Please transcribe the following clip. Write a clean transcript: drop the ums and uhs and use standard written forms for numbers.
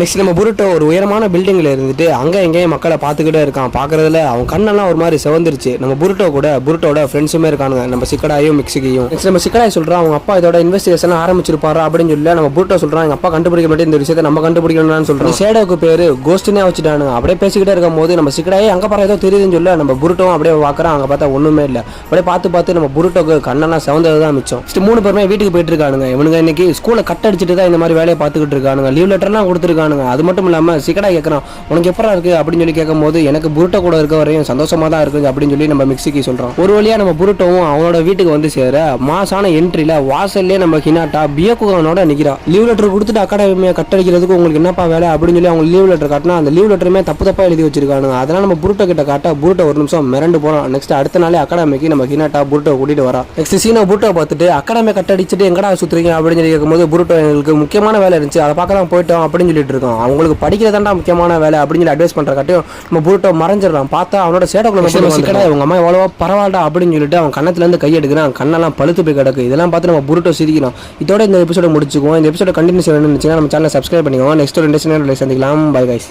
Next நம்ம Boruto ஒரு உயரமான பில்டிங்கில் இருந்துட்டு அங்கே எங்கேயும் மக்களை பார்த்துக்கிட்டே இருக்கான். பார்க்குறதுல அவன் கண்ணெல்லாம் ஒரு மாதிரி செவந்துருச்சு. நம்ம புருட்டோட ஃப்ரெண்ட்ஸுமே இருக்கானுங்க, நம்ம சிக்கடாயும் மிக்ஸிக்கையும். நெக்ஸ்ட் நம்ம சிக்கடாய் சொல்கிறான் அவங்க அப்பா இதோட இன்வெஸ்டிகேஷன் ஆரம்பிச்சிருப்பாரு அப்படின்னு சொல்லி நம்ம புருட்டோ சொல்கிறான் எங்கள் அப்பா கண்டுபிடிக்க மாட்டேன், இந்த விஷயத்தை நம்ம கண்டுபிடிக்கணும்னு சொல்கிறோம். ஷேடோக்கு பேர் கோஸ்ட்னே வச்சுட்டானுங்க. அப்படியே பேசிக்கிட்டே இருக்கும் போது நம்ம சிக்கடாயே அங்கே பாரு ஏதோ தெரியுதுன்னு சொல்ல நம்ம புருட்டோவும் அப்படியே பார்க்குறான். அங்கே பார்த்தா ஒன்றுமே இல்லை. அப்படியே பார்த்து நம்ம புருட்டோக்கு கண்ணெல்லாம் செவந்தது தான் மிச்சம். நெக்ஸ்ட் 3 பேருமே வீட்டுக்கு போயிட்டு இருக்கானுங்க. இவனுங்க இன்னைக்கு ஸ்கூலை கட் அடிச்சுட்டு தான் இந்த மாதிரி வேலையை பார்த்துக்கிட்டு இருக்கானுங்க. லீவ் லெட்டர்லாம் கொடுத்துருக்கானுங்க. அது மட்டும் இல்லாமல் சிக்கடா கேட்கறான் உனக்கு எப்படா இருக்கு அப்படின்னு சொல்லி கேட்கும்போது எனக்கு புருட்டோ கூட இருக்க வரையும் சந்தோஷமா தான் இருக்குது அப்படின்னு சொல்லி நம்ம மிக்ஸிக்கு சொல்றோம். ஒரு வழியா நம்ம புருட்டோவும் அவனோட வீட்டுக்கு வந்து சேர மாசான என்ட்ரில வாசல்லே நம்ம ஹினாட்டா பியக்குகனோட நிக்கிறா. லீவ் லெட்டர் கொடுத்துட்டு அகாடமியை கட்டடிக்கிறதுக்கு உங்களுக்கு என்னப்பா வேலை அப்படின்னு சொல்லி அவங்க லீவ் லெட்டர் காட்டினா அந்த லீவ் லெட்டருமே தப்பா எழுதி வச்சிருக்காங்க. அதனால நம்ம புருட்டோ கிட்ட காட்ட புருட்டோ ஒரு நிமிஷம் மிரண்டு போறோம். நெக்ஸ்ட் அடுத்த நாளே அகாடமிக்கு நம்ம ஹினாட்டா புருட்டோ கூட்டிட்டு வரா. நெக்ஸ்ட் சீனா புருட்டோ பார்த்துட்டு அகாடமியை கட்டடிச்சுட்டு எங்கடா சுத்துறீங்க அப்படின்னு சொல்லி கேட்கும்போது புருட்டோ எங்களுக்கு முக்கியமான வேலை இருந்துச்சு அதை பார்க்க தான் போயிட்டோம் அப்படின்னு சொல்லிட்டு இருக்கோம். அவங்களுக்கு படிக்கிறதாண்டா முக்கியமான வேலை அப்படின்னு சொல்லி அட்வைஸ் பண்றக்காட்டியும் நம்ம புருட்டோ மறைஞ்சிடறான். பார்த்தா அவனோட சேடக்குள்ள சிக்கடா இவங்க அம்மா எவ்வளவோ பரவாயில்ல அப்படின்னு சொல்லிட்டு அவன் கண்ணத்துல இருந்து கை எடுக்கிறான். கண்ணெல்லாம் பழுத்து போய் கிடக்கு. இதெல்லாம் பார்த்து நம்ம புருட்டோ சிரிக்கிறோம். இதோட இந்த எபிசோட முடிச்சுக்குவோம். இந்த எபிசோட கண்டினியூ செய்யணும்னு நினைச்சீங்கன்னா நம்ம சேனலை சப்ஸ்கிரைப் பண்ணிக்கோங்க. நெக்ஸ்ட் ஒரு இன்ட்ரெஸ்டிங்கான சந்திக்கலாம். Bye guys.